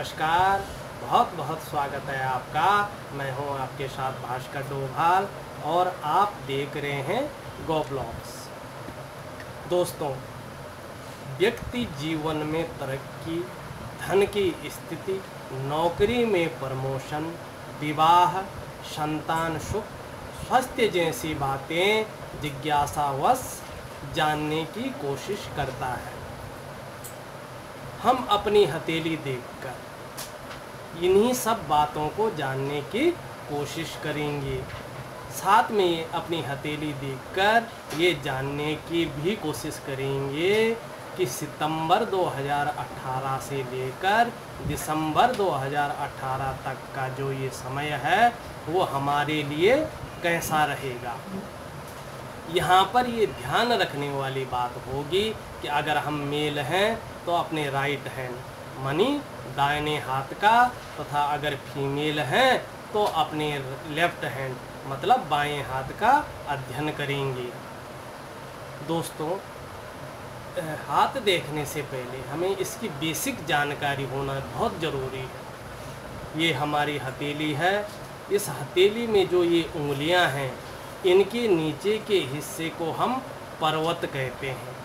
नमस्कार, बहुत बहुत स्वागत है आपका। मैं हूं आपके साथ भास्कर डोभाल और आप देख रहे हैं गो ब्लॉग्स। दोस्तों, व्यक्ति जीवन में तरक्की, धन की स्थिति, नौकरी में प्रमोशन, विवाह, संतान सुख, स्वास्थ्य जैसी बातें जिज्ञासावश जानने की कोशिश करता है। हम अपनी हथेली देखकर इन्हीं सब बातों को जानने की कोशिश करेंगे। साथ में अपनी हथेली देखकर ये जानने की भी कोशिश करेंगे कि सितंबर 2018 से लेकर दिसंबर 2018 तक का जो ये समय है वो हमारे लिए कैसा रहेगा। यहाँ पर ये ध्यान रखने वाली बात होगी कि अगर हम मेल हैं तो अपने राइट हैंड मनी दाहिने हाथ का, तथा अगर फीमेल हैं तो अपने लेफ्ट हैंड मतलब बाएं हाथ का अध्ययन करेंगे। दोस्तों, हाथ देखने से पहले हमें इसकी बेसिक जानकारी होना बहुत ज़रूरी है। ये हमारी हथेली है। इस हथेली में जो ये उंगलियां हैं, इनके नीचे के हिस्से को हम पर्वत कहते हैं।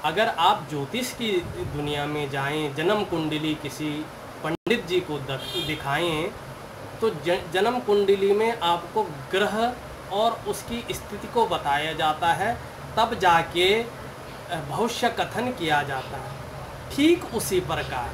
अगर आप ज्योतिष की दुनिया में जाएं, जन्म कुंडली किसी पंडित जी को दिखाएं, तो जन्म कुंडली में आपको ग्रह और उसकी स्थिति को बताया जाता है, तब जाके भविष्य कथन किया जाता है। ठीक उसी प्रकार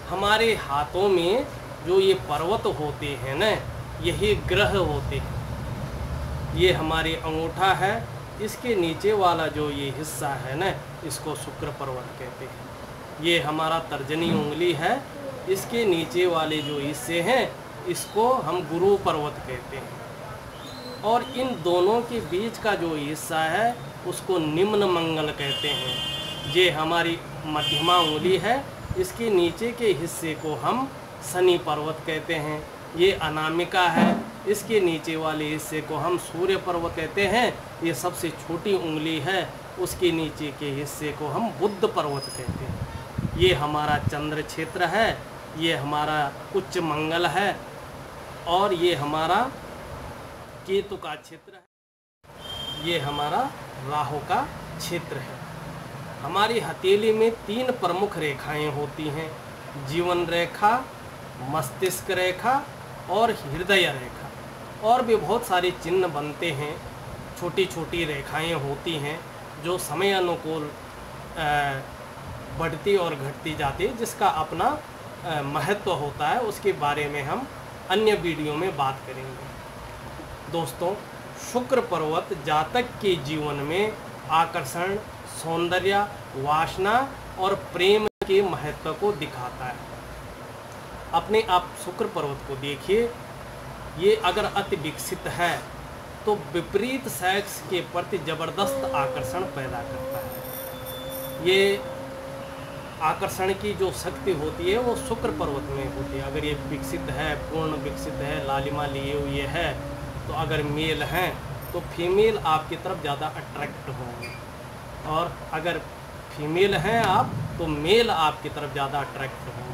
हमारे हाथों में जो ये पर्वत होते हैं न, यही ग्रह होते हैं। ये हमारे अंगूठा है, इसके नीचे वाला जो ये हिस्सा है न, इसको शुक्र पर्वत कहते हैं। ये हमारा तर्जनी उंगली है, इसके नीचे वाले जो हिस्से हैं इसको हम गुरु पर्वत कहते हैं। और इन दोनों के बीच का जो हिस्सा है उसको निम्न मंगल कहते हैं। ये हमारी मध्यमा उंगली है, इसके नीचे के हिस्से को हम शनि पर्वत कहते हैं। ये अनामिका है, इसके नीचे वाले हिस्से को हम सूर्य पर्वत कहते हैं। ये सबसे छोटी उंगली है, उसके नीचे के हिस्से को हम बुध पर्वत कहते हैं। ये हमारा चंद्र क्षेत्र है, ये हमारा उच्च मंगल है, और ये हमारा केतु का क्षेत्र है। ये हमारा राहु का क्षेत्र है। हमारी हथेली में 3 प्रमुख रेखाएं होती हैं: जीवन रेखा, मस्तिष्क रेखा और हृदय रेखा। और भी बहुत सारे चिन्ह बनते हैं, छोटी छोटी रेखाएं होती हैं जो समय अनुकूल बढ़ती और घटती जाती है, जिसका अपना महत्व होता है। उसके बारे में हम अन्य वीडियो में बात करेंगे। दोस्तों, शुक्र पर्वत जातक के जीवन में आकर्षण, सौंदर्य, वासना और प्रेम के महत्व को दिखाता है। अपने आप शुक्र पर्वत को देखिए, ये अगर अति विकसित है तो विपरीत सेक्स के प्रति ज़बरदस्त आकर्षण पैदा करता है। ये आकर्षण की जो शक्ति होती है वो शुक्र पर्वत में होती है। अगर ये विकसित है, पूर्ण विकसित है, लालिमा लिए हुए है, तो अगर मेल हैं तो फीमेल आपकी तरफ ज़्यादा अट्रैक्ट होंगे, और अगर फीमेल हैं आप तो मेल आपकी तरफ ज़्यादा अट्रैक्ट होंगे।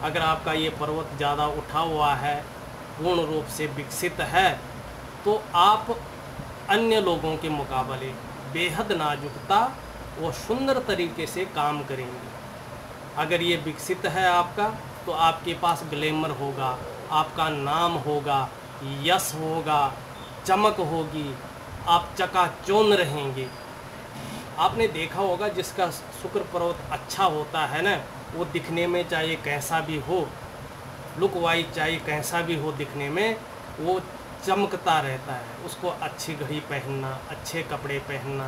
अगर आपका ये पर्वत ज़्यादा उठा हुआ है, पूर्ण रूप से विकसित है, तो आप अन्य लोगों के मुकाबले बेहद नाजुकता व सुंदर तरीके से काम करेंगे। अगर ये विकसित है आपका, तो आपके पास ग्लैमर होगा, आपका नाम होगा, यश होगा, चमक होगी, आप चकाचौंध रहेंगे। आपने देखा होगा जिसका शुक्र पर्वत अच्छा होता है ना, वो दिखने में चाहे कैसा भी हो, लुक वाइज चाहे कैसा भी हो, दिखने में वो चमकता रहता है। उसको अच्छी घड़ी पहनना, अच्छे कपड़े पहनना,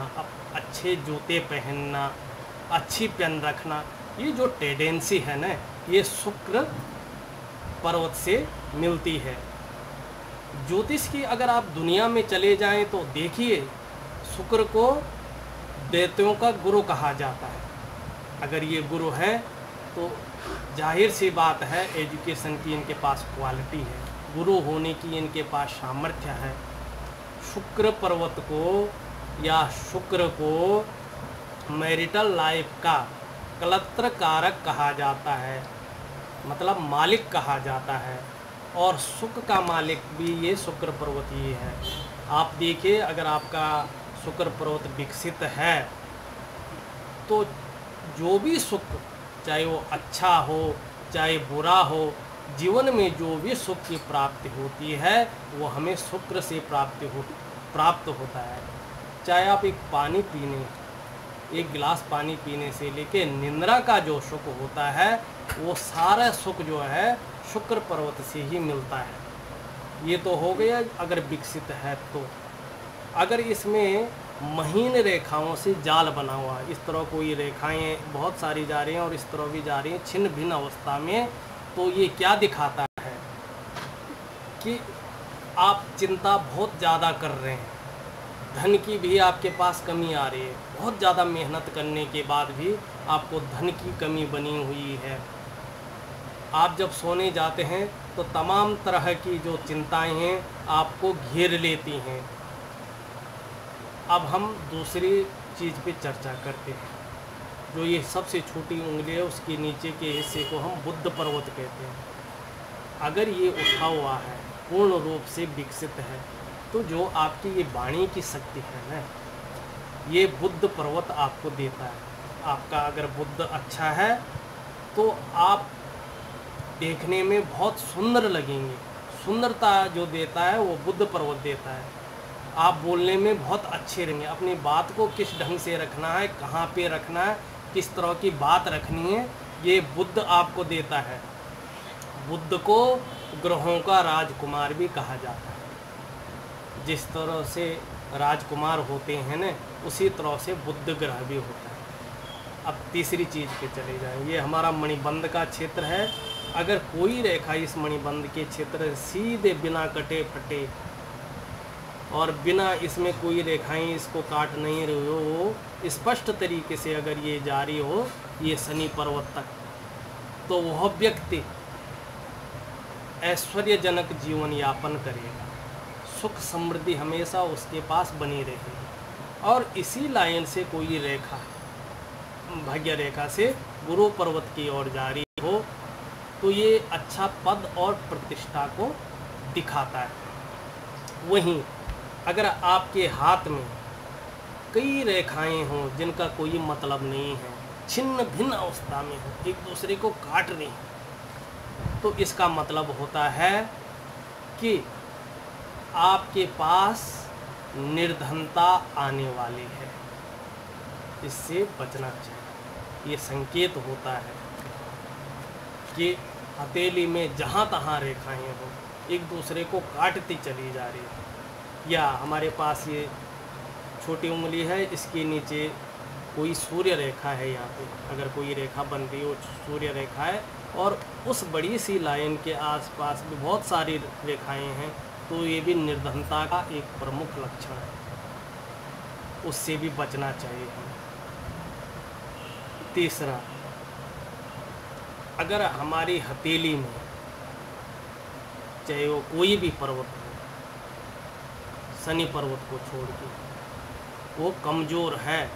अच्छे जूते पहनना, अच्छी पेन रखना, ये जो टेंडेंसी है ना, ये शुक्र पर्वत से मिलती है। ज्योतिष की अगर आप दुनिया में चले जाएं तो देखिए, शुक्र को देवताओं का गुरु कहा जाता है। अगर ये गुरु हैं तो जाहिर सी बात है एजुकेशन की इनके पास क्वालिटी है, गुरु होने की इनके पास सामर्थ्य है। शुक्र पर्वत को या शुक्र को मैरिटल लाइफ का कलत्र कारक कहा जाता है। मतलब मालिक कहा जाता है, और सुख का मालिक भी ये शुक्र पर्वत ही है। आप देखिए, अगर आपका शुक्र पर्वत विकसित है तो जो भी सुख, चाहे वो अच्छा हो चाहे बुरा हो, जीवन में जो भी सुख की प्राप्ति होती है वो हमें शुक्र से प्राप्त होता है। चाहे आप एक पानी पीने, एक गिलास पानी पीने से लेके निद्रा का जो सुख होता है, वो सारा सुख जो है शुक्र पर्वत से ही मिलता है। ये तो हो गया अगर विकसित है तो। अगर इसमें महीन रेखाओं से जाल बना हुआ, इस तरह कोई रेखाएं बहुत सारी जा रही हैं और इस तरह भी जा रही हैं छिन्न भिन्न अवस्था में, तो ये क्या दिखाता है कि आप चिंता बहुत ज़्यादा कर रहे हैं, धन की भी आपके पास कमी आ रही है, बहुत ज़्यादा मेहनत करने के बाद भी आपको धन की कमी बनी हुई है। आप जब सोने जाते हैं तो तमाम तरह की जो चिंताएं हैं आपको घेर लेती हैं। अब हम दूसरी चीज़ पे चर्चा करते हैं। जो ये सबसे छोटी उंगली है उसके नीचे के हिस्से को हम बुद्ध पर्वत कहते हैं। अगर ये उठा हुआ है, पूर्ण रूप से विकसित है, तो जो आपकी ये वाणी की शक्ति है ना, ये बुद्ध पर्वत आपको देता है। आपका अगर बुद्ध अच्छा है तो आप देखने में बहुत सुंदर लगेंगे। सुंदरता जो देता है वो बुद्ध पर्वत देता है। आप बोलने में बहुत अच्छे रहेंगे। अपनी बात को किस ढंग से रखना है, कहाँ पे रखना है, किस तरह की बात रखनी है, ये बुद्ध आपको देता है। बुद्ध को ग्रहों का राजकुमार भी कहा जाता है। जिस तरह से राजकुमार होते हैं न, उसी तरह से बुद्ध ग्रह भी होता है। अब तीसरी चीज़ पे चले जाएं। ये हमारा मणिबंध का क्षेत्र है। अगर कोई रेखा इस मणिबंध के क्षेत्र सीधे बिना कटे फटे और बिना इसमें कोई रेखाएं इसको काट नहीं रही हो, वो स्पष्ट तरीके से अगर ये जारी हो ये शनि पर्वत तक, तो वह व्यक्ति ऐश्वर्यजनक जीवन यापन करेगा। सुख समृद्धि हमेशा उसके पास बनी रहेगी। और इसी लाइन से कोई रेखा भाग्य रेखा से गुरु पर्वत की ओर जारी हो तो ये अच्छा पद और प्रतिष्ठा को दिखाता है। वहीं अगर आपके हाथ में कई रेखाएं हों जिनका कोई मतलब नहीं है, छिन्न भिन्न अवस्था में हो, एक दूसरे को काट रही, तो इसका मतलब होता है कि आपके पास निर्धनता आने वाली है। इससे बचना चाहिए। ये संकेत होता है कि हथेली में जहाँ तहाँ रेखाएं हो, एक दूसरे को काटती चली जा रही है। या हमारे पास ये छोटी उंगली है, इसके नीचे कोई सूर्य रेखा है। यहाँ पे अगर कोई रेखा बन रही हो, सूर्य रेखा है, और उस बड़ी सी लाइन के आसपास भी बहुत सारी रेखाएं हैं, तो ये भी निर्धनता का एक प्रमुख लक्षण है। उससे भी बचना चाहिए हमें। तीसरा, अगर हमारी हथेली में चाहे वो कोई भी पर्वत हो, शनि पर्वत को छोड़ के, वो कमज़ोर है,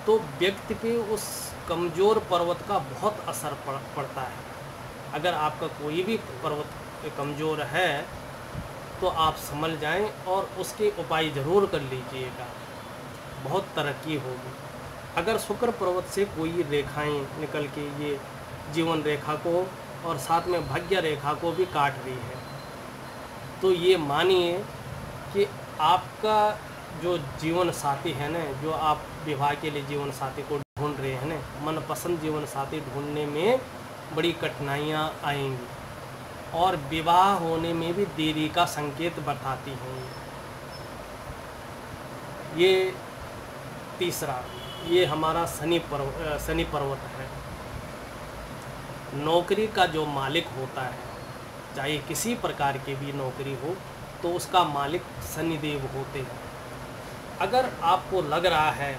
तो व्यक्ति पे उस कमज़ोर पर्वत का बहुत असर पड़ता है। अगर आपका कोई भी पर्वत कमज़ोर है तो आप समझ जाएं और उसके उपाय ज़रूर कर लीजिएगा, बहुत तरक्की होगी। अगर शुक्र पर्वत से कोई रेखाएं निकल के ये जीवन रेखा को और साथ में भाग्य रेखा को भी काट रही है, तो ये मानिए कि आपका जो जीवन साथी है ना, जो आप विवाह के लिए जीवन साथी को ढूंढ रहे हैं ना, मनपसंद जीवन साथी ढूंढने में बड़ी कठिनाइयाँ आएंगी और विवाह होने में भी देरी का संकेत बताती हैं। ये तीसरा, ये हमारा शनि पर्वत है। नौकरी का जो मालिक होता है, चाहे किसी प्रकार की भी नौकरी हो, तो उसका मालिक शनिदेव होते हैं। अगर आपको लग रहा है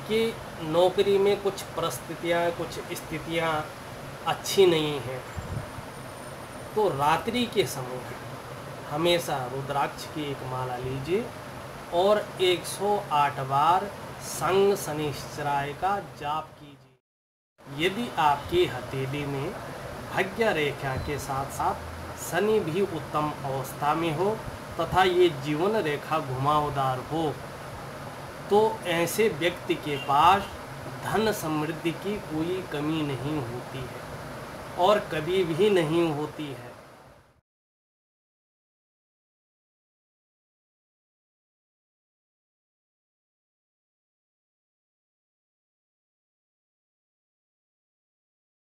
कि नौकरी में कुछ परिस्थितियाँ, कुछ स्थितियाँ अच्छी नहीं हैं, तो रात्रि के समय हमेशा रुद्राक्ष की एक माला लीजिए और 108 बार संग शनिश्चराय का जाप कीजिए। यदि आपकी हथेली में भाग्य रेखा के साथ साथ शनि भी उत्तम अवस्था में हो तथा ये जीवन रेखा घुमावदार हो, तो ऐसे व्यक्ति के पास धन समृद्धि की कोई कमी नहीं होती है और कभी भी नहीं होती है।